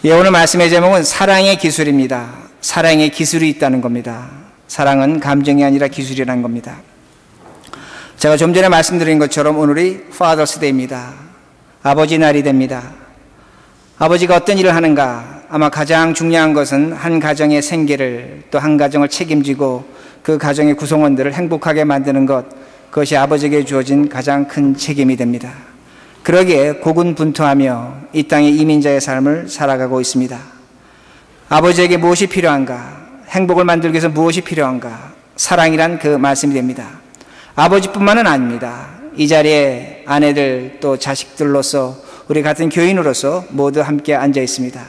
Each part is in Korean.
예, 오늘 말씀의 제목은 사랑의 기술입니다. 사랑의 기술이 있다는 겁니다. 사랑은 감정이 아니라 기술이라는 겁니다. 제가 좀 전에 말씀드린 것처럼 오늘이 Father's Day입니다. 아버지 날이 됩니다. 아버지가 어떤 일을 하는가? 아마 가장 중요한 것은 한 가정의 생계를, 또 한 가정을 책임지고 그 가정의 구성원들을 행복하게 만드는 것, 그것이 아버지에게 주어진 가장 큰 책임이 됩니다. 그러기에 고군분투하며 이 땅의 이민자의 삶을 살아가고 있습니다. 아버지에게 무엇이 필요한가? 행복을 만들기 위해서 무엇이 필요한가? 사랑이란 그 말씀이 됩니다. 아버지뿐만은 아닙니다. 이 자리에 아내들 또 자식들로서 우리 같은 교인으로서 모두 함께 앉아 있습니다.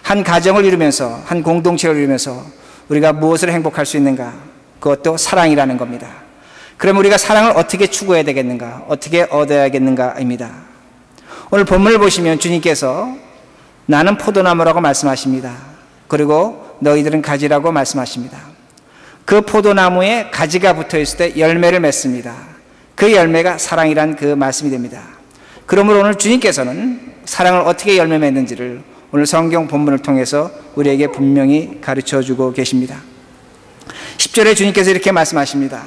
한 가정을 이루면서, 한 공동체를 이루면서 우리가 무엇을 행복할 수 있는가? 그것도 사랑이라는 겁니다. 그럼 우리가 사랑을 어떻게 추구해야 되겠는가? 어떻게 얻어야겠는가입니다. 오늘 본문을 보시면 주님께서 나는 포도나무라고 말씀하십니다. 그리고 너희들은 가지라고 말씀하십니다. 그 포도나무에 가지가 붙어 있을 때 열매를 맺습니다. 그 열매가 사랑이란 그 말씀이 됩니다. 그러므로 오늘 주님께서는 사랑을 어떻게 열매 맺는지를 오늘 성경 본문을 통해서 우리에게 분명히 가르쳐주고 계십니다. 10절에 주님께서 이렇게 말씀하십니다.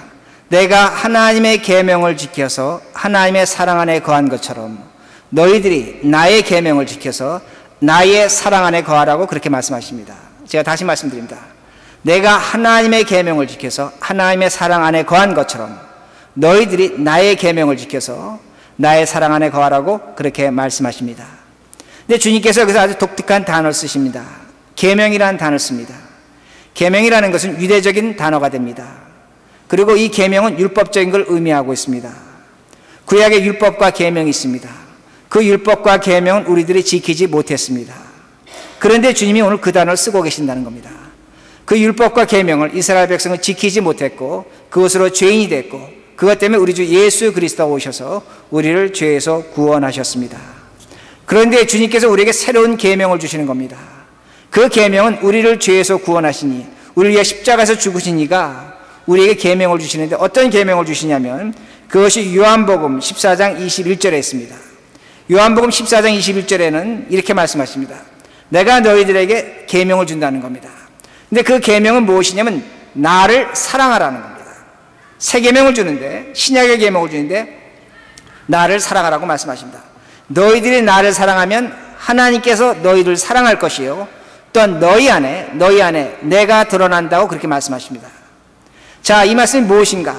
내가 하나님의 계명을 지켜서 하나님의 사랑 안에 거한 것처럼 너희들이 나의 계명을 지켜서 나의 사랑 안에 거하라고 그렇게 말씀하십니다. 제가 다시 말씀드립니다. 내가 하나님의 계명을 지켜서 하나님의 사랑 안에 거한 것처럼 너희들이 나의 계명을 지켜서 나의 사랑 안에 거하라고 그렇게 말씀하십니다. 근데 주님께서 여기서 아주 독특한 단어를 쓰십니다. 계명이라는 단어를 씁니다. 계명이라는 것은 유대적인 단어가 됩니다. 그리고 이 계명은 율법적인 걸 의미하고 있습니다. 구약의 율법과 계명이 있습니다. 그 율법과 계명은 우리들이 지키지 못했습니다. 그런데 주님이 오늘 그 단어를 쓰고 계신다는 겁니다. 그 율법과 계명을 이스라엘 백성은 지키지 못했고 그것으로 죄인이 됐고 그것 때문에 우리 주 예수 그리스도가 오셔서 우리를 죄에서 구원하셨습니다. 그런데 주님께서 우리에게 새로운 계명을 주시는 겁니다. 그 계명은 우리를 죄에서 구원하시니 우리를 위해 십자가에서 죽으신 이가 우리에게 계명을 주시는데 어떤 계명을 주시냐면 그것이 요한복음 14장 21절에 있습니다. 요한복음 14장 21절에는 이렇게 말씀하십니다. 내가 너희들에게 계명을 준다는 겁니다. 근데 그 계명은 무엇이냐면 나를 사랑하라는 겁니다. 새 계명을 주는데, 신약의 계명을 주는데 나를 사랑하라고 말씀하십니다. 너희들이 나를 사랑하면 하나님께서 너희를 사랑할 것이요 또한 너희 안에 내가 드러난다고 그렇게 말씀하십니다. 자, 이 말씀이 무엇인가?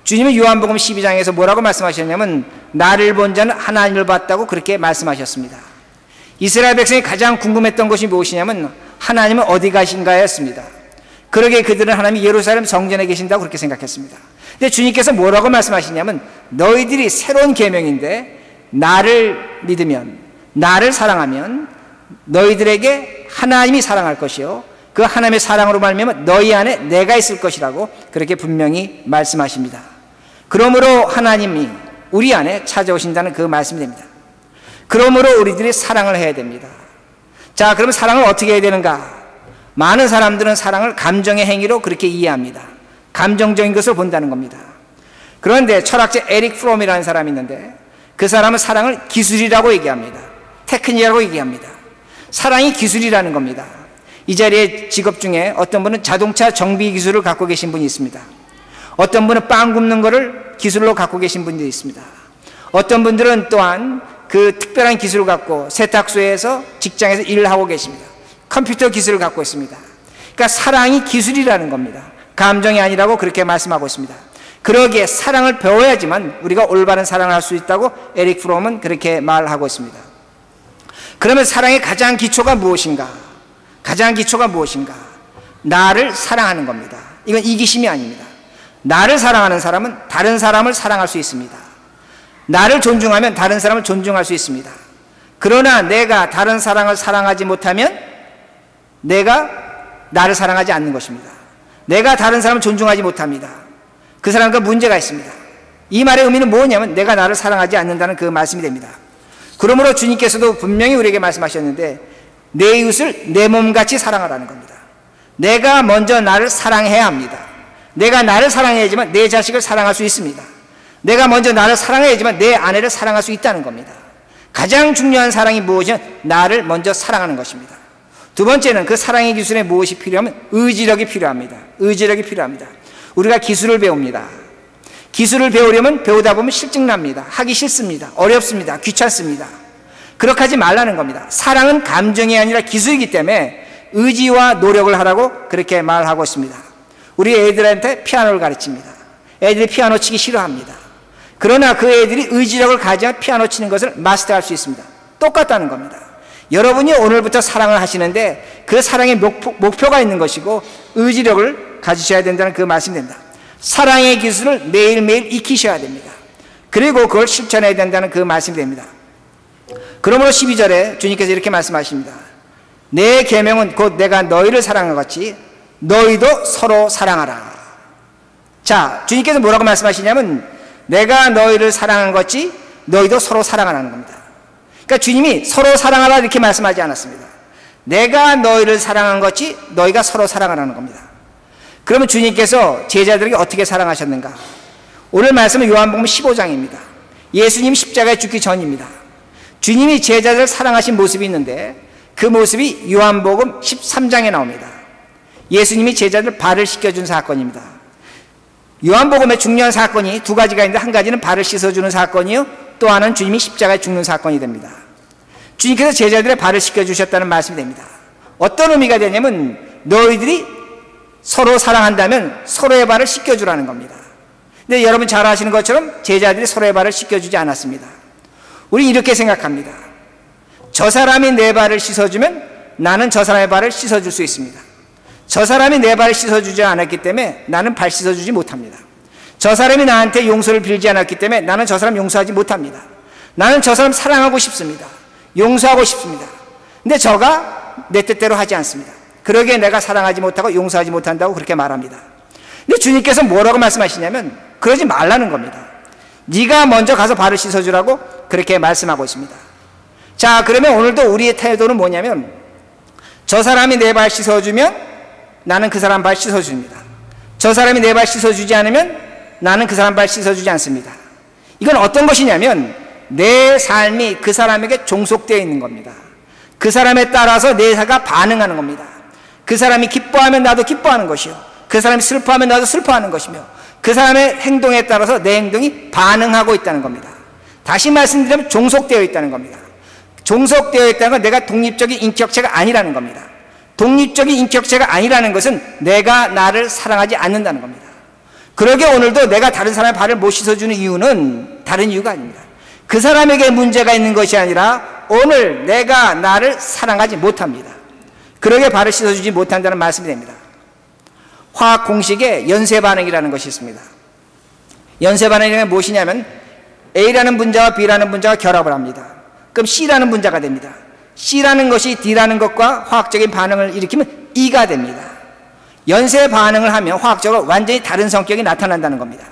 주님은 요한복음 12장에서 뭐라고 말씀하셨냐면 나를 본 자는 하나님을 봤다고 그렇게 말씀하셨습니다. 이스라엘 백성이 가장 궁금했던 것이 무엇이냐면 하나님은 어디 가신가였습니다. 그러게 그들은 하나님이 예루살렘 성전에 계신다고 그렇게 생각했습니다. 근데 주님께서 뭐라고 말씀하시냐면 너희들이 새로운 계명인데 나를 믿으면, 나를 사랑하면 너희들에게 하나님이 사랑할 것이요 그 하나님의 사랑으로 말미암아 너희 안에 내가 있을 것이라고 그렇게 분명히 말씀하십니다. 그러므로 하나님이 우리 안에 찾아오신다는 그 말씀이 됩니다. 그러므로 우리들이 사랑을 해야 됩니다. 자, 그러면 사랑을 어떻게 해야 되는가? 많은 사람들은 사랑을 감정의 행위로 그렇게 이해합니다. 감정적인 것을 본다는 겁니다. 그런데 철학자 에릭 프롬이라는 사람이 있는데 그 사람은 사랑을 기술이라고 얘기합니다. 테크닉이라고 얘기합니다. 사랑이 기술이라는 겁니다. 이 자리에 직업 중에 어떤 분은 자동차 정비 기술을 갖고 계신 분이 있습니다. 어떤 분은 빵 굽는 거를 기술로 갖고 계신 분들이 있습니다. 어떤 분들은 또한 그 특별한 기술을 갖고 세탁소에서 직장에서 일을 하고 계십니다. 컴퓨터 기술을 갖고 있습니다. 그러니까 사랑이 기술이라는 겁니다. 감정이 아니라고 그렇게 말씀하고 있습니다. 그러기에 사랑을 배워야지만 우리가 올바른 사랑을 할 수 있다고 에릭 프롬은 그렇게 말하고 있습니다. 그러면 사랑의 가장 기초가 무엇인가? 가장 기초가 무엇인가? 나를 사랑하는 겁니다. 이건 이기심이 아닙니다. 나를 사랑하는 사람은 다른 사람을 사랑할 수 있습니다. 나를 존중하면 다른 사람을 존중할 수 있습니다. 그러나 내가 다른 사람을 사랑하지 못하면 내가 나를 사랑하지 않는 것입니다. 내가 다른 사람을 존중하지 못합니다. 그 사람과 문제가 있습니다. 이 말의 의미는 뭐냐면 내가 나를 사랑하지 않는다는 그 말씀이 됩니다. 그러므로 주님께서도 분명히 우리에게 말씀하셨는데 내 이웃을 내 몸같이 사랑하라는 겁니다. 내가 먼저 나를 사랑해야 합니다. 내가 나를 사랑해야지만 내 자식을 사랑할 수 있습니다. 내가 먼저 나를 사랑해야지만 내 아내를 사랑할 수 있다는 겁니다. 가장 중요한 사랑이 무엇이냐? 나를 먼저 사랑하는 것입니다. 두 번째는 그 사랑의 기술에 무엇이 필요하면 의지력이 필요합니다. 의지력이 필요합니다. 우리가 기술을 배웁니다. 기술을 배우려면 배우다 보면 실증납니다. 하기 싫습니다. 어렵습니다. 귀찮습니다. 그렇게 하지 말라는 겁니다. 사랑은 감정이 아니라 기술이기 때문에 의지와 노력을 하라고 그렇게 말하고 있습니다. 우리 애들한테 피아노를 가르칩니다. 애들이 피아노 치기 싫어합니다. 그러나 그 애들이 의지력을 가지면 피아노 치는 것을 마스터할 수 있습니다. 똑같다는 겁니다. 여러분이 오늘부터 사랑을 하시는데 그 사랑의 목표가 있는 것이고 의지력을 가지셔야 된다는 그 말씀이 됩니다. 사랑의 기술을 매일매일 익히셔야 됩니다. 그리고 그걸 실천해야 된다는 그 말씀이 됩니다. 그러므로 12절에 주님께서 이렇게 말씀하십니다. 내 계명은 곧 내가 너희를 사랑한 것 같이 너희도 서로 사랑하라. 자, 주님께서 뭐라고 말씀하시냐면 내가 너희를 사랑한 것 같이 너희도 서로 사랑하라는 겁니다. 그러니까 주님이 서로 사랑하라 이렇게 말씀하지 않았습니다. 내가 너희를 사랑한 것 같이 너희가 서로 사랑하라는 겁니다. 그러면 주님께서 제자들에게 어떻게 사랑하셨는가? 오늘 말씀은 요한복음 15장입니다. 예수님 십자가에 죽기 전입니다. 주님이 제자들을 사랑하신 모습이 있는데 그 모습이 요한복음 13장에 나옵니다. 예수님이 제자들 발을 씻겨준 사건입니다. 요한복음의 중요한 사건이 두 가지가 있는데 한 가지는 발을 씻어주는 사건이요, 또 하나는 주님이 십자가에 죽는 사건이 됩니다. 주님께서 제자들의 발을 씻겨주셨다는 말씀이 됩니다. 어떤 의미가 되냐면 너희들이 서로 사랑한다면 서로의 발을 씻겨주라는 겁니다. 근데 여러분 잘 아시는 것처럼 제자들이 서로의 발을 씻겨주지 않았습니다. 우리 이렇게 생각합니다. 저 사람이 내 발을 씻어주면 나는 저 사람의 발을 씻어줄 수 있습니다. 저 사람이 내 발을 씻어주지 않았기 때문에 나는 발 씻어주지 못합니다. 저 사람이 나한테 용서를 빌지 않았기 때문에 나는 저 사람 용서하지 못합니다. 나는 저 사람 사랑하고 싶습니다. 용서하고 싶습니다. 근데 저가 내 뜻대로 하지 않습니다. 그러기에 내가 사랑하지 못하고 용서하지 못한다고 그렇게 말합니다. 근데 주님께서 뭐라고 말씀하시냐면 그러지 말라는 겁니다. 네가 먼저 가서 발을 씻어주라고 그렇게 말씀하고 있습니다. 자, 그러면 오늘도 우리의 태도는 뭐냐면 저 사람이 내 발 씻어주면 나는 그 사람 발 씻어줍니다. 저 사람이 내 발 씻어주지 않으면 나는 그 사람 발 씻어주지 않습니다. 이건 어떤 것이냐면 내 삶이 그 사람에게 종속되어 있는 겁니다. 그 사람에 따라서 내가 반응하는 겁니다. 그 사람이 기뻐하면 나도 기뻐하는 것이요, 그 사람이 슬퍼하면 나도 슬퍼하는 것이며 그 사람의 행동에 따라서 내 행동이 반응하고 있다는 겁니다. 다시 말씀드리면 종속되어 있다는 겁니다. 종속되어 있다는 건 내가 독립적인 인격체가 아니라는 겁니다. 독립적인 인격체가 아니라는 것은 내가 나를 사랑하지 않는다는 겁니다. 그러게 오늘도 내가 다른 사람의 발을 못 씻어주는 이유는 다른 이유가 아닙니다. 그 사람에게 문제가 있는 것이 아니라 오늘 내가 나를 사랑하지 못합니다. 그러게 발을 씻어주지 못한다는 말씀이 됩니다. 화학 공식에 연쇄 반응이라는 것이 있습니다. 연쇄 반응이 무엇이냐면 A라는 분자와 B라는 분자가 결합을 합니다. 그럼 C라는 분자가 됩니다. C라는 것이 D라는 것과 화학적인 반응을 일으키면 E가 됩니다. 연쇄 반응을 하면 화학적으로 완전히 다른 성격이 나타난다는 겁니다.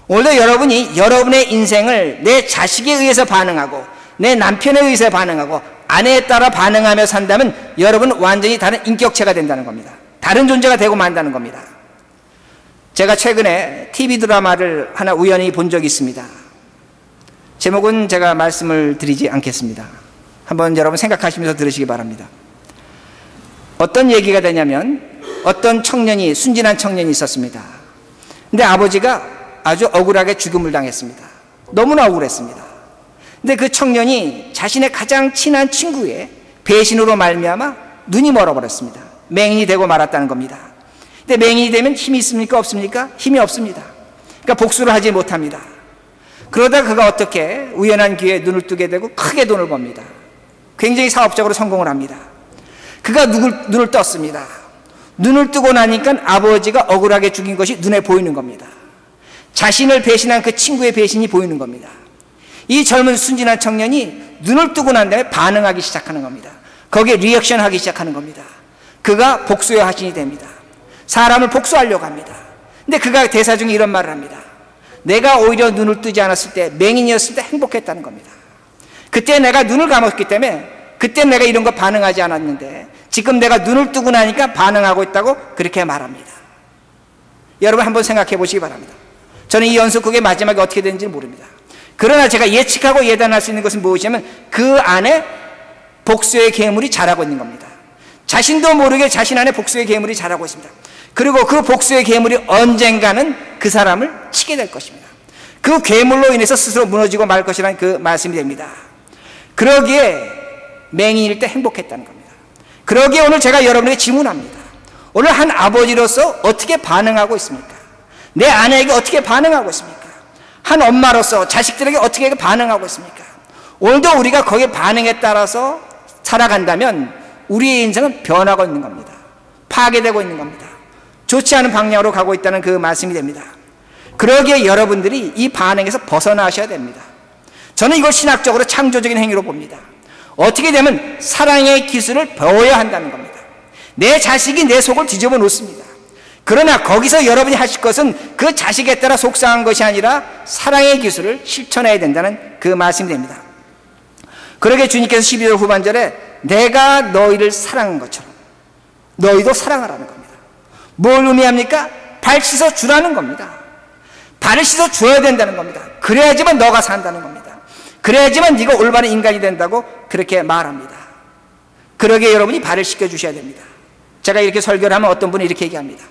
오늘도 여러분이 여러분의 인생을 내 자식에 의해서 반응하고 내 남편에 의해서 반응하고 아내에 따라 반응하며 산다면 여러분은 완전히 다른 인격체가 된다는 겁니다. 다른 존재가 되고 만다는 겁니다. 제가 최근에 TV 드라마를 하나 우연히 본 적이 있습니다. 제목은 제가 말씀을 드리지 않겠습니다. 한번 여러분 생각하시면서 들으시기 바랍니다. 어떤 얘기가 되냐면 어떤 청년이, 순진한 청년이 있었습니다. 근데 아버지가 아주 억울하게 죽음을 당했습니다. 너무나 억울했습니다. 근데 그 청년이 자신의 가장 친한 친구의 배신으로 말미암아 눈이 멀어버렸습니다. 맹인이 되고 말았다는 겁니다. 근데 맹인이 되면 힘이 있습니까? 없습니까? 힘이 없습니다. 그러니까 복수를 하지 못합니다. 그러다 그가 어떻게 우연한 기회에 눈을 뜨게 되고 크게 돈을 법니다. 굉장히 사업적으로 성공을 합니다. 그가 눈을 떴습니다. 눈을 뜨고 나니까 아버지가 억울하게 죽인 것이 눈에 보이는 겁니다. 자신을 배신한 그 친구의 배신이 보이는 겁니다. 이 젊은 순진한 청년이 눈을 뜨고 난 다음에 반응하기 시작하는 겁니다. 거기에 리액션 하기 시작하는 겁니다. 그가 복수의 화신이 됩니다. 사람을 복수하려고 합니다. 근데 그가 대사 중에 이런 말을 합니다. 내가 오히려 눈을 뜨지 않았을 때, 맹인이었을 때 행복했다는 겁니다. 그때 내가 눈을 감았기 때문에 그때 내가 이런 거 반응하지 않았는데 지금 내가 눈을 뜨고 나니까 반응하고 있다고 그렇게 말합니다. 여러분 한번 생각해 보시기 바랍니다. 저는 이 연속극의 마지막에 어떻게 되는지 모릅니다. 그러나 제가 예측하고 예단할 수 있는 것은 무엇이냐면 그 안에 복수의 계물이 자라고 있는 겁니다. 자신도 모르게 자신 안에 복수의 계물이 자라고 있습니다. 그리고 그 복수의 계물이 언젠가는 그 사람을 치게 될 것입니다. 그 괴물로 인해서 스스로 무너지고 말 것이라는 그 말씀이 됩니다. 그러기에 맹인일 때 행복했다는 겁니다. 그러기에 오늘 제가 여러분에게 질문합니다. 오늘 한 아버지로서 어떻게 반응하고 있습니까? 내 아내에게 어떻게 반응하고 있습니까? 한 엄마로서 자식들에게 어떻게 반응하고 있습니까? 오늘도 우리가 거기에 반응에 따라서 살아간다면 우리의 인생은 변하고 있는 겁니다. 파괴되고 있는 겁니다. 좋지 않은 방향으로 가고 있다는 그 말씀이 됩니다. 그러기에 여러분들이 이 반응에서 벗어나셔야 됩니다. 저는 이걸 신학적으로 창조적인 행위로 봅니다. 어떻게 되면 사랑의 기술을 배워야 한다는 겁니다. 내 자식이 내 속을 뒤집어 놓습니다. 그러나 거기서 여러분이 하실 것은 그 자식에 따라 속상한 것이 아니라 사랑의 기술을 실천해야 된다는 그 말씀이 됩니다. 그러게 주님께서 12절 후반절에 내가 너희를 사랑한 것처럼 너희도 사랑하라는 겁니다. 뭘 의미합니까? 발 씻어 주라는 겁니다. 발을 씻어 줘야 된다는 겁니다. 그래야지만 너가 산다는 겁니다. 그래야지만 네가 올바른 인간이 된다고 그렇게 말합니다. 그러게 여러분이 발을 씻겨 주셔야 됩니다. 제가 이렇게 설교를 하면 어떤 분이 이렇게 얘기합니다.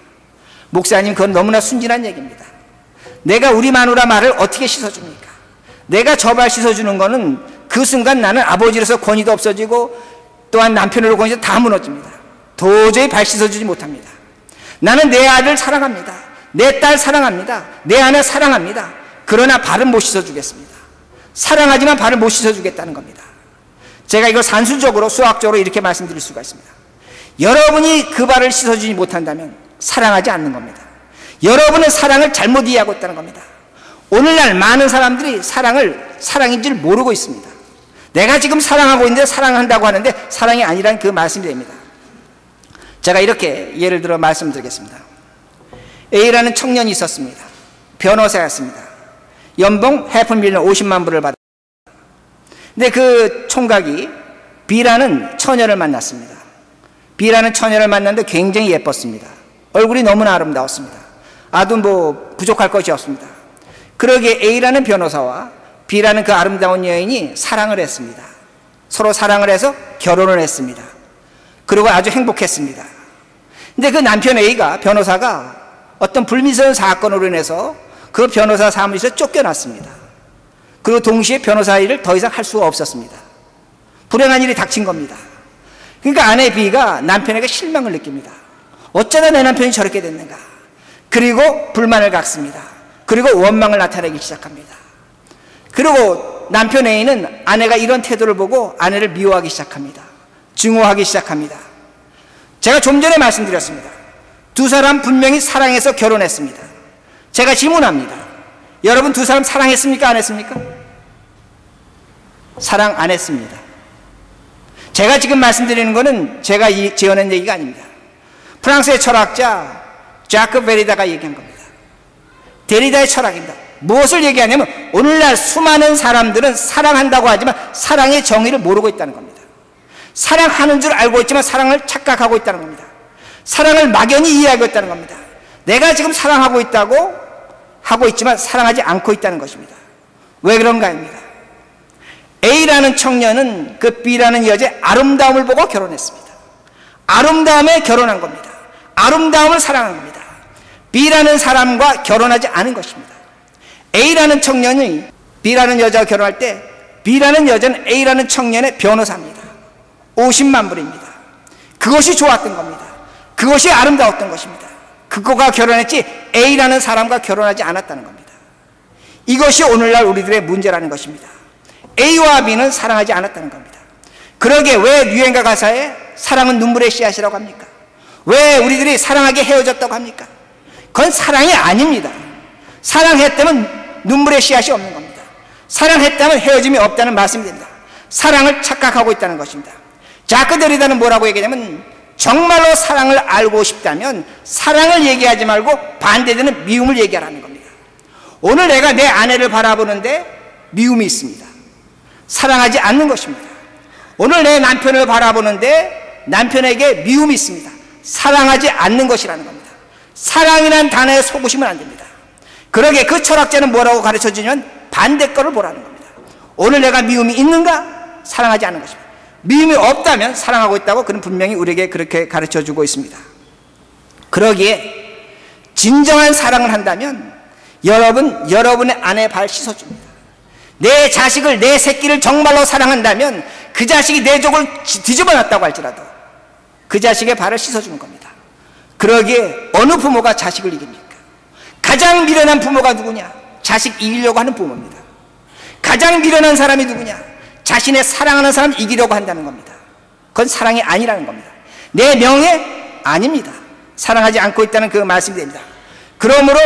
목사님, 그건 너무나 순진한 얘기입니다. 내가 우리 마누라 말을 어떻게 씻어줍니까? 내가 저 발 씻어주는 거는 그 순간 나는 아버지로서 권위도 없어지고 또한 남편으로 권위도 다 무너집니다. 도저히 발 씻어주지 못합니다. 나는 내 아들 사랑합니다. 내 딸 사랑합니다. 내 아내 사랑합니다. 그러나 발은 못 씻어주겠습니다. 사랑하지만 발을 못 씻어주겠다는 겁니다. 제가 이걸 산술적으로 수학적으로 이렇게 말씀드릴 수가 있습니다. 여러분이 그 발을 씻어주지 못한다면 사랑하지 않는 겁니다. 여러분은 사랑을 잘못 이해하고 있다는 겁니다. 오늘날 많은 사람들이 사랑을 사랑인 줄 모르고 있습니다. 내가 지금 사랑하고 있는데 사랑한다고 하는데 사랑이 아니라는 그 말씀이 됩니다. 제가 이렇게 예를 들어 말씀드리겠습니다. A라는 청년이 있었습니다. 변호사였습니다. 연봉 해프밀리언 50만 불을 받았습니다. 근데 그 총각이 B라는 처녀를 만났습니다. B라는 처녀를 만났는데 굉장히 예뻤습니다. 얼굴이 너무나 아름다웠습니다. 아주 부족할 것이 없습니다. 그러기에 A라는 변호사와 B라는 그 아름다운 여인이 사랑을 했습니다. 서로 사랑을 해서 결혼을 했습니다. 그리고 아주 행복했습니다. 근데 그 남편 A가 변호사가 어떤 불미스러운 사건으로 인해서 그 변호사 사무실에서 쫓겨났습니다. 그리고 동시에 변호사 일을 더 이상 할 수가 없었습니다. 불행한 일이 닥친 겁니다. 그러니까 아내 B가 남편에게 실망을 느낍니다. 어쩌다 내 남편이 저렇게 됐는가. 그리고 불만을 갖습니다. 그리고 원망을 나타내기 시작합니다. 그리고 남편 A는 아내가 이런 태도를 보고 아내를 미워하기 시작합니다. 증오하기 시작합니다. 제가 좀 전에 말씀드렸습니다. 두 사람 분명히 사랑해서 결혼했습니다. 제가 질문합니다. 여러분 두 사람 사랑했습니까? 안 했습니까? 사랑 안 했습니다. 제가 지금 말씀드리는 것은 제가 지어낸 얘기가 아닙니다. 프랑스의 철학자 자크 베리다가 얘기한 겁니다. 데리다의 철학입니다. 무엇을 얘기하냐면 오늘날 수많은 사람들은 사랑한다고 하지만 사랑의 정의를 모르고 있다는 겁니다. 사랑하는 줄 알고 있지만 사랑을 착각하고 있다는 겁니다. 사랑을 막연히 이해하고 있다는 겁니다. 내가 지금 사랑하고 있다고 하고 있지만 사랑하지 않고 있다는 것입니다. 왜 그런가입니다. A라는 청년은 그 B라는 여자의 아름다움을 보고 결혼했습니다. 아름다움에 결혼한 겁니다. 아름다움을 사랑한 겁니다. B라는 사람과 결혼하지 않은 것입니다. A라는 청년이 B라는 여자와 결혼할 때 B라는 여자는 A라는 청년의 변호사입니다. 50만 불입니다. 그것이 좋았던 겁니다. 그것이 아름다웠던 것입니다. 그거가 결혼했지 A라는 사람과 결혼하지 않았다는 겁니다. 이것이 오늘날 우리들의 문제라는 것입니다. A와 B는 사랑하지 않았다는 겁니다. 그러게 왜 유행가 가사에 사랑은 눈물의 씨앗이라고 합니까? 왜 우리들이 사랑하게 헤어졌다고 합니까? 그건 사랑이 아닙니다. 사랑했다면 눈물의 씨앗이 없는 겁니다. 사랑했다면 헤어짐이 없다는 말씀이 됩니다. 사랑을 착각하고 있다는 것입니다. 자크 데리다는 뭐라고 얘기하냐면 정말로 사랑을 알고 싶다면 사랑을 얘기하지 말고 반대되는 미움을 얘기하라는 겁니다. 오늘 내가 내 아내를 바라보는데 미움이 있습니다. 사랑하지 않는 것입니다. 오늘 내 남편을 바라보는데 남편에게 미움이 있습니다. 사랑하지 않는 것이라는 겁니다. 사랑이라는 단어에 속으시면 안 됩니다. 그러게 그 철학자는 뭐라고 가르쳐주냐면 반대 거를 보라는 겁니다. 오늘 내가 미움이 있는가? 사랑하지 않는 것입니다. 미움이 없다면 사랑하고 있다고 그는 분명히 우리에게 그렇게 가르쳐주고 있습니다. 그러기에 진정한 사랑을 한다면 여러분의 아내 발 씻어줍니다. 내 자식을, 내 새끼를 정말로 사랑한다면 그 자식이 내 족을 뒤집어 놨다고 할지라도 그 자식의 발을 씻어주는 겁니다. 그러기에 어느 부모가 자식을 이깁니까? 가장 미련한 부모가 누구냐? 자식 이기려고 하는 부모입니다. 가장 미련한 사람이 누구냐? 자신의 사랑하는 사람 이기려고 한다는 겁니다. 그건 사랑이 아니라는 겁니다. 내 명예? 아닙니다. 사랑하지 않고 있다는 그 말씀이 됩니다. 그러므로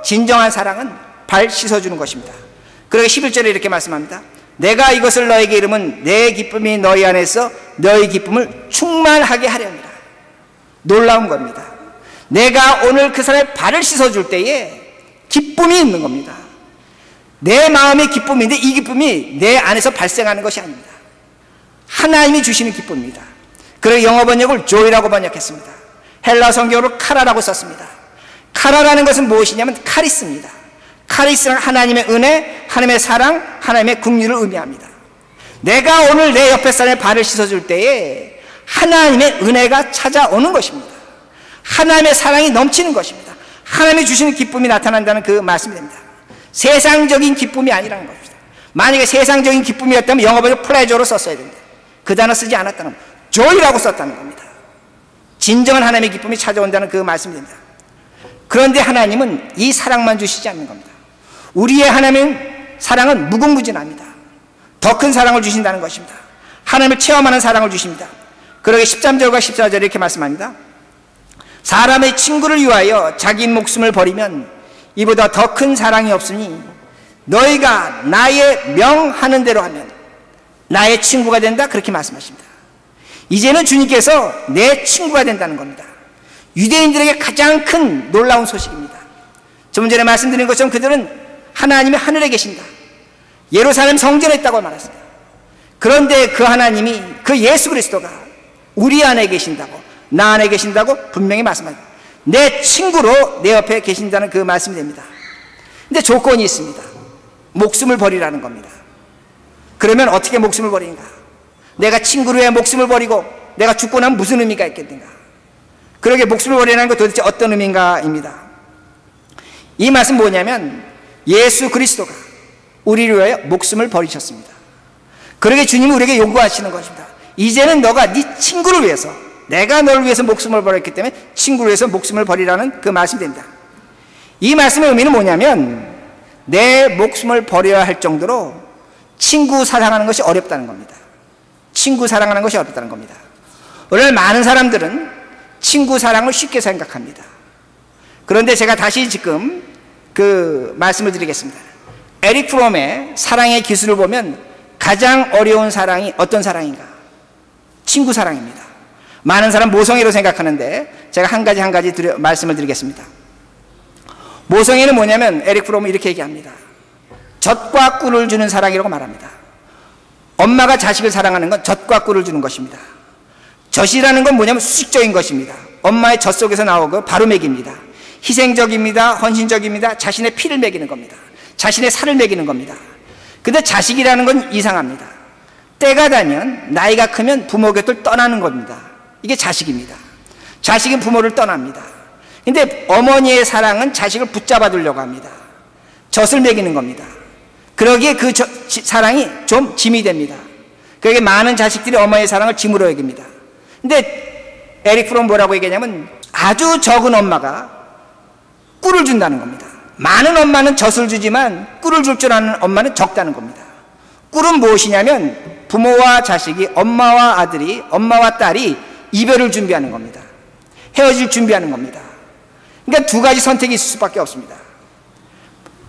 진정한 사랑은 발 씻어주는 것입니다. 그러게 11절에 이렇게 말씀합니다. 내가 이것을 너에게 이름은 내 기쁨이 너희 안에서 너희 기쁨을 충만하게 하려니라. 놀라운 겁니다. 내가 오늘 그 사람의 발을 씻어줄 때에 기쁨이 있는 겁니다. 내 마음의 기쁨인데 이 기쁨이 내 안에서 발생하는 것이 아닙니다. 하나님이 주시는 기쁨입니다. 그래서 영어 번역을 joy라고 번역했습니다. 헬라 성경으로 카라라고 썼습니다. 카라라는 것은 무엇이냐면 카리스입니다. 카리스는 하나님의 은혜, 하나님의 사랑, 하나님의 긍휼을 의미합니다. 내가 오늘 내 옆에 사람의 발을 씻어줄 때에 하나님의 은혜가 찾아오는 것입니다. 하나님의 사랑이 넘치는 것입니다. 하나님이 주시는 기쁨이 나타난다는 그 말씀이 됩니다. 세상적인 기쁨이 아니라는 것입니다. 만약에 세상적인 기쁨이었다면 영어 번역 플레저로 썼어야 됩니다. 그 단어 쓰지 않았다는 겁니다. joy라고 썼다는 겁니다. 진정한 하나님의 기쁨이 찾아온다는 그 말씀이 됩니다. 그런데 하나님은 이 사랑만 주시지 않는 겁니다. 우리의 하나님은 사랑은 무궁무진합니다. 더 큰 사랑을 주신다는 것입니다. 하나님을 체험하는 사랑을 주십니다. 그러게 13절과 14절에 이렇게 말씀합니다. 사람의 친구를 위하여 자기 목숨을 버리면 이보다 더 큰 사랑이 없으니 너희가 나의 명하는 대로 하면 나의 친구가 된다. 그렇게 말씀하십니다. 이제는 주님께서 내 친구가 된다는 겁니다. 유대인들에게 가장 큰 놀라운 소식입니다. 좀 전에 말씀드린 것처럼 그들은 하나님이 하늘에 계신다, 예루살렘 성전에 있다고 말했습니다. 그런데 그 하나님이, 그 예수 그리스도가 우리 안에 계신다고, 나 안에 계신다고 분명히 말씀합니다. 내 친구로 내 옆에 계신다는 그 말씀이 됩니다. 근데 조건이 있습니다. 목숨을 버리라는 겁니다. 그러면 어떻게 목숨을 버리는가? 내가 친구를 위해 목숨을 버리고 내가 죽고 나면 무슨 의미가 있겠는가? 그러게 목숨을 버리라는 것 도대체 어떤 의미인가입니다. 이 말씀 뭐냐면 예수 그리스도가 우리를 위하여 목숨을 버리셨습니다. 그러게 주님이 우리에게 요구하시는 것입니다. 이제는 너가 네 친구를 위해서, 내가 너를 위해서 목숨을 버렸기 때문에 친구를 위해서 목숨을 버리라는 그 말씀이 됩니다. 이 말씀의 의미는 뭐냐면 내 목숨을 버려야 할 정도로 친구 사랑하는 것이 어렵다는 겁니다. 친구 사랑하는 것이 어렵다는 겁니다. 오늘 많은 사람들은 친구 사랑을 쉽게 생각합니다. 그런데 제가 다시 지금 그 말씀을 드리겠습니다. 에릭 프롬의 사랑의 기술을 보면 가장 어려운 사랑이 어떤 사랑인가? 친구 사랑입니다. 많은 사람 모성애로 생각하는데 제가 한 가지 말씀을 드리겠습니다. 모성애는 뭐냐면 에릭 프롬은 이렇게 얘기합니다. 젖과 꿀을 주는 사랑이라고 말합니다. 엄마가 자식을 사랑하는 건 젖과 꿀을 주는 것입니다. 젖이라는 건 뭐냐면 수직적인 것입니다. 엄마의 젖 속에서 나오고 바로 먹입니다. 희생적입니다. 헌신적입니다. 자신의 피를 먹이는 겁니다. 자신의 살을 먹이는 겁니다. 근데 자식이라는 건 이상합니다. 때가 되면, 나이가 크면 부모 곁을 떠나는 겁니다. 이게 자식입니다. 자식은 부모를 떠납니다. 근데 어머니의 사랑은 자식을 붙잡아 두려고 합니다. 젖을 먹이는 겁니다. 그러기에 그 사랑이 좀 짐이 됩니다. 그러기에 많은 자식들이 어머니의 사랑을 짐으로 여깁니다. 근데 에릭 프롬 뭐라고 얘기하냐면 아주 적은 엄마가 꿀을 준다는 겁니다. 많은 엄마는 젖을 주지만 꿀을 줄 줄 아는 엄마는 적다는 겁니다. 꿀은 무엇이냐면 부모와 자식이, 엄마와 아들이, 엄마와 딸이 이별을 준비하는 겁니다. 헤어질 준비하는 겁니다. 그러니까 두 가지 선택이 있을 수밖에 없습니다.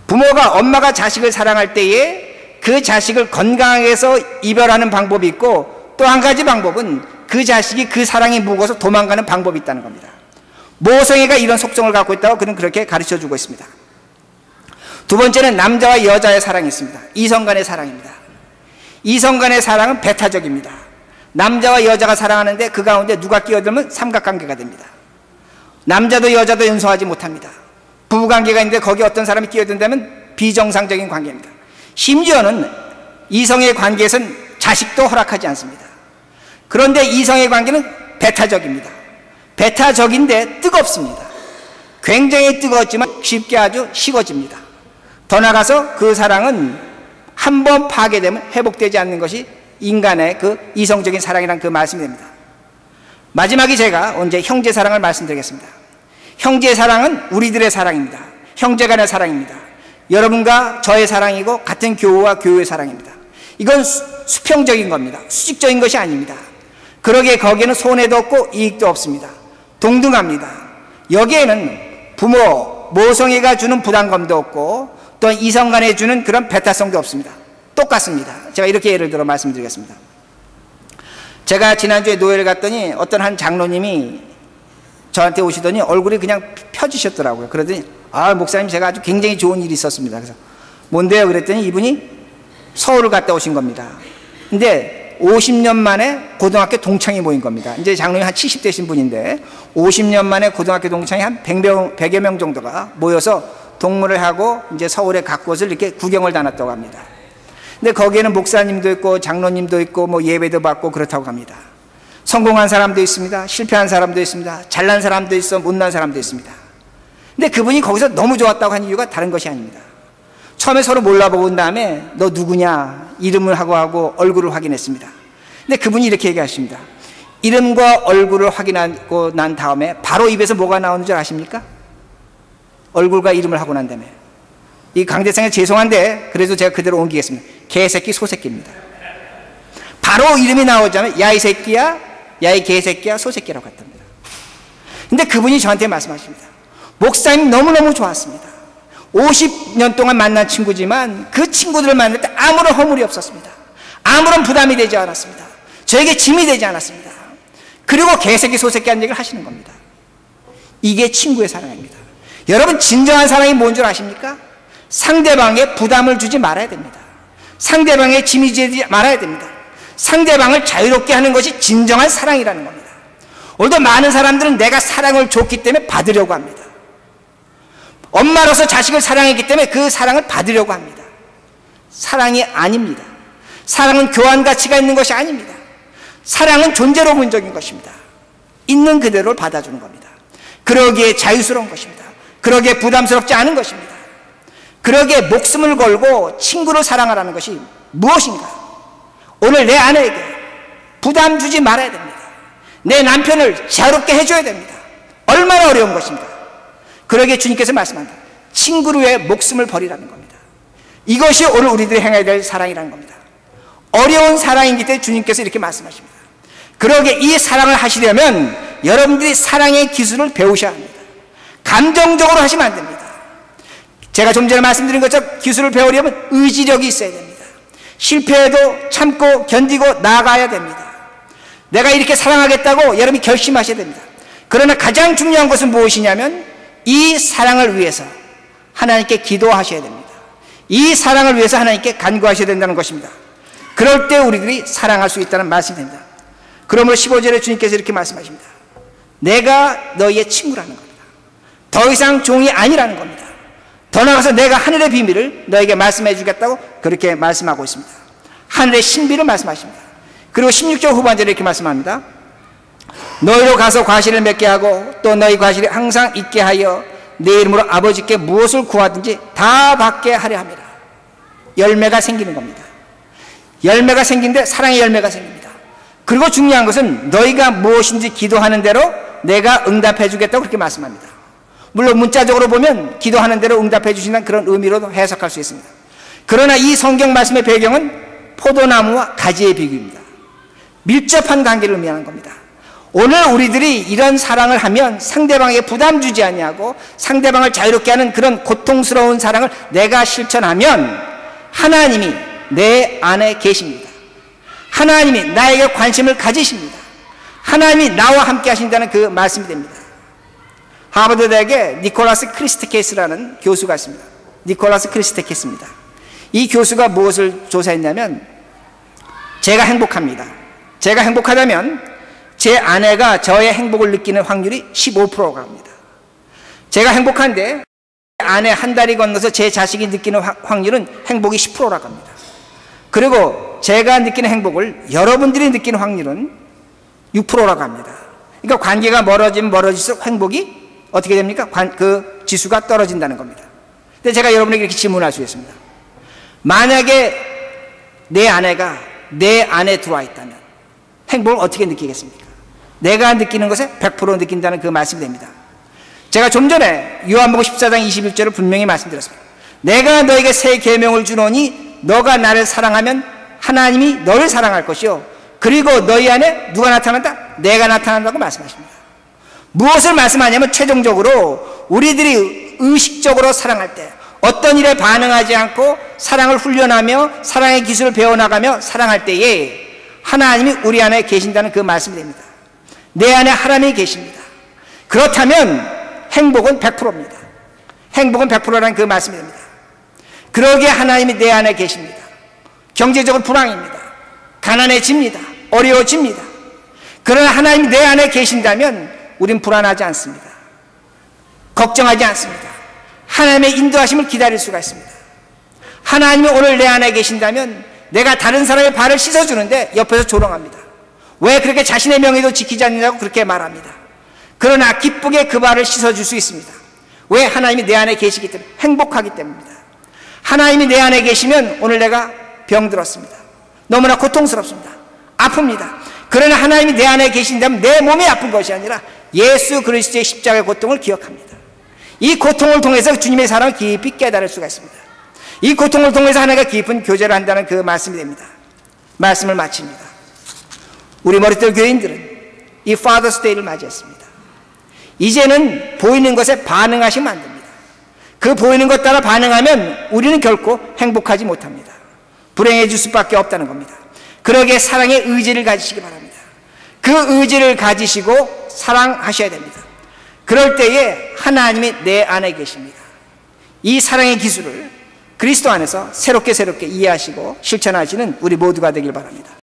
부모가, 엄마가 자식을 사랑할 때에 그 자식을 건강하게 해서 이별하는 방법이 있고, 또 한 가지 방법은 그 자식이 그 사랑이 무거워서 도망가는 방법이 있다는 겁니다. 모성애가 이런 속성을 갖고 있다고 그는 그렇게 가르쳐주고 있습니다. 두 번째는 남자와 여자의 사랑이 있습니다. 이성 간의 사랑입니다. 이성 간의 사랑은 배타적입니다. 남자와 여자가 사랑하는데 그 가운데 누가 끼어들면 삼각관계가 됩니다. 남자도 여자도 연소하지 못합니다. 부부관계가 있는데 거기 어떤 사람이 끼어든다면 비정상적인 관계입니다. 심지어는 이성의 관계에서는 자식도 허락하지 않습니다. 그런데 이성의 관계는 배타적입니다. 배타적인데 뜨겁습니다. 굉장히 뜨거웠지만 쉽게 아주 식어집니다. 더 나아가서 그 사랑은 한 번 파괴되면 회복되지 않는 것이 인간의 그 이성적인 사랑이란 그 말씀이 됩니다. 마지막에 제가 언제 형제 사랑을 말씀드리겠습니다. 형제 사랑은 우리들의 사랑입니다. 형제 간의 사랑입니다. 여러분과 저의 사랑이고 같은 교우와 교우의 사랑입니다. 이건 수평적인 겁니다. 수직적인 것이 아닙니다. 그러기에 거기에는 손해도 없고 이익도 없습니다. 동등합니다. 여기에는 부모, 모성애가 주는 부담감도 없고 또 이성 간에 주는 그런 배타성도 없습니다. 똑같습니다. 제가 이렇게 예를 들어 말씀드리겠습니다. 제가 지난주에 노예를 갔더니 어떤 한 장로님이 저한테 오시더니 얼굴이 그냥 펴지셨더라고요. 그러더니 목사님 제가 아주 굉장히 좋은 일이 있었습니다. 그래서 뭔데요? 그랬더니 이분이 서울을 갔다 오신 겁니다. 근데 50년 만에 고등학교 동창이 모인 겁니다. 이제 장로님 한 70대신 분인데 50년 만에 고등학교 동창이 한 100여 명 정도가 모여서 동무를 하고 이제 서울의 각 곳을 이렇게 구경을 다녔다고 합니다. 근데 거기에는 목사님도 있고 장로님도 있고 뭐 예배도 받고 그렇다고 합니다. 성공한 사람도 있습니다. 실패한 사람도 있습니다. 잘난 사람도 있어 못난 사람도 있습니다. 근데 그분이 거기서 너무 좋았다고 한 이유가 다른 것이 아닙니다. 처음에 서로 몰라본 다음에 너 누구냐 이름을 하고 얼굴을 확인했습니다. 근데 그분이 이렇게 얘기하십니다. 이름과 얼굴을 확인하고 난 다음에 바로 입에서 뭐가 나오는 줄 아십니까? 얼굴과 이름을 하고 난 다음에 이 강대상에 죄송한데 그래도 제가 그대로 옮기겠습니다. 개새끼 소새끼입니다. 바로 이름이 나오자면 야 이 새끼야 야 이 개새끼야 소새끼라고 했답니다. 근데 그분이 저한테 말씀하십니다. 목사님 너무너무 좋았습니다. 50년 동안 만난 친구지만 그 친구들을 만날 때 아무런 허물이 없었습니다. 아무런 부담이 되지 않았습니다. 저에게 짐이 되지 않았습니다. 그리고 개새끼 소새끼 하는 얘기를 하시는 겁니다. 이게 친구의 사랑입니다. 여러분 진정한 사랑이 뭔 줄 아십니까? 상대방에 부담을 주지 말아야 됩니다. 상대방에 짐이 되지 말아야 됩니다. 상대방을 자유롭게 하는 것이 진정한 사랑이라는 겁니다. 오늘도 많은 사람들은 내가 사랑을 줬기 때문에 받으려고 합니다. 엄마로서 자식을 사랑했기 때문에 그 사랑을 받으려고 합니다. 사랑이 아닙니다. 사랑은 교환 가치가 있는 것이 아닙니다. 사랑은 존재로 본적인 것입니다. 있는 그대로를 받아주는 겁니다. 그러기에 자유스러운 것입니다. 그러기에 부담스럽지 않은 것입니다. 그러기에 목숨을 걸고 친구를 사랑하라는 것이 무엇인가? 오늘 내 아내에게 부담 주지 말아야 됩니다. 내 남편을 자유롭게 해줘야 됩니다. 얼마나 어려운 것입니다. 그러기에 주님께서 말씀합니다. 친구를 위해 목숨을 버리라는 겁니다. 이것이 오늘 우리들이 행해야 될 사랑이라는 겁니다. 어려운 사랑이기 때문에 주님께서 이렇게 말씀하십니다. 그러기에 이 사랑을 하시려면 여러분들이 사랑의 기술을 배우셔야 합니다. 감정적으로 하시면 안 됩니다. 제가 좀 전에 말씀드린 것처럼 기술을 배우려면 의지력이 있어야 됩니다. 실패해도 참고 견디고 나아가야 됩니다. 내가 이렇게 사랑하겠다고 여러분이 결심하셔야 됩니다. 그러나 가장 중요한 것은 무엇이냐면 이 사랑을 위해서 하나님께 기도하셔야 됩니다. 이 사랑을 위해서 하나님께 간구하셔야 된다는 것입니다. 그럴 때 우리들이 사랑할 수 있다는 말씀이 됩니다. 그러므로 15절에 주님께서 이렇게 말씀하십니다. 내가 너희의 친구라는 겁니다. 더 이상 종이 아니라는 겁니다. 더 나아가서 내가 하늘의 비밀을 너에게 말씀해 주겠다고 그렇게 말씀하고 있습니다. 하늘의 신비를 말씀하십니다. 그리고 16절 후반절에 이렇게 말씀합니다. 너희로 가서 과실을 맺게 하고 또 너희 과실이 항상 있게 하여 내 이름으로 아버지께 무엇을 구하든지 다 받게 하려 함이라. 열매가 생기는 겁니다. 열매가 생긴데 사랑의 열매가 생깁니다. 그리고 중요한 것은 너희가 무엇인지 기도하는 대로 내가 응답해 주겠다고 그렇게 말씀합니다. 물론 문자적으로 보면 기도하는 대로 응답해 주신다는 그런 의미로도 해석할 수 있습니다. 그러나 이 성경 말씀의 배경은 포도나무와 가지의 비교입니다. 밀접한 관계를 의미하는 겁니다. 오늘 우리들이 이런 사랑을 하면 상대방에게 부담 주지 아니하고 상대방을 자유롭게 하는 그런 고통스러운 사랑을 내가 실천하면 하나님이 내 안에 계십니다. 하나님이 나에게 관심을 가지십니다. 하나님이 나와 함께 하신다는 그 말씀이 됩니다. 하버드 대학에 니콜라스 크리스테케스라는 교수가 있습니다. 니콜라스 크리스테케스입니다. 이 교수가 무엇을 조사했냐면 제가 행복합니다. 제가 행복하다면 제 아내가 저의 행복을 느끼는 확률이 15%가 합니다. 제가 행복한데 아내 한 달이 건너서 제 자식이 느끼는 확률은 행복이 10%라고 합니다. 그리고 제가 느끼는 행복을 여러분들이 느끼는 확률은 6%라고 합니다. 그러니까 관계가 멀어지면 멀어질수록 행복이 어떻게 됩니까? 그 지수가 떨어진다는 겁니다. 근데 제가 여러분에게 이렇게 질문할 수 있습니다. 만약에 내 아내가 내 안에 들어와 있다면 행복을 어떻게 느끼겠습니까? 내가 느끼는 것에 100% 느낀다는 그 말씀이 됩니다. 제가 좀 전에 요한복음 14장 21절을 분명히 말씀드렸습니다. 내가 너에게 새 계명을 주노니 너가 나를 사랑하면 하나님이 너를 사랑할 것이요 그리고 너희 안에 누가 나타난다? 내가 나타난다고 말씀하십니다. 무엇을 말씀하냐면 최종적으로 우리들이 의식적으로 사랑할 때 어떤 일에 반응하지 않고 사랑을 훈련하며 사랑의 기술을 배워나가며 사랑할 때에 하나님이 우리 안에 계신다는 그 말씀이 됩니다. 내 안에 하나님이 계십니다. 그렇다면 행복은 100%입니다. 행복은 100%라는 그 말씀이 됩니다. 그러기에 하나님이 내 안에 계십니다. 경제적으로 불황입니다. 가난해집니다. 어려워집니다. 그러나 하나님이 내 안에 계신다면 우린 불안하지 않습니다. 걱정하지 않습니다. 하나님의 인도하심을 기다릴 수가 있습니다. 하나님이 오늘 내 안에 계신다면 내가 다른 사람의 발을 씻어주는데 옆에서 조롱합니다. 왜 그렇게 자신의 명예도 지키지 않느냐고 그렇게 말합니다. 그러나 기쁘게 그 발을 씻어줄 수 있습니다. 왜? 하나님이 내 안에 계시기 때문에, 행복하기 때문입니다. 하나님이 내 안에 계시면 오늘 내가 병들었습니다. 너무나 고통스럽습니다. 아픕니다. 그러나 하나님이 내 안에 계신다면 내 몸이 아픈 것이 아니라 예수 그리스도의 십자가의 고통을 기억합니다. 이 고통을 통해서 주님의 사랑을 깊이 깨달을 수가 있습니다. 이 고통을 통해서 하나님과 깊은 교제를 한다는 그 말씀이 됩니다. 말씀을 마칩니다. 우리 머릿돌 교인들은 이 Father's Day를 맞이했습니다. 이제는 보이는 것에 반응하시면 안 됩니다. 그 보이는 것 따라 반응하면 우리는 결코 행복하지 못합니다. 불행해질 수밖에 없다는 겁니다. 그러기에 사랑의 의지를 가지시기 바랍니다. 그 의지를 가지시고 사랑하셔야 됩니다. 그럴 때에 하나님이 내 안에 계십니다. 이 사랑의 기술을 그리스도 안에서 새롭게 이해하시고 실천하시는 우리 모두가 되길 바랍니다.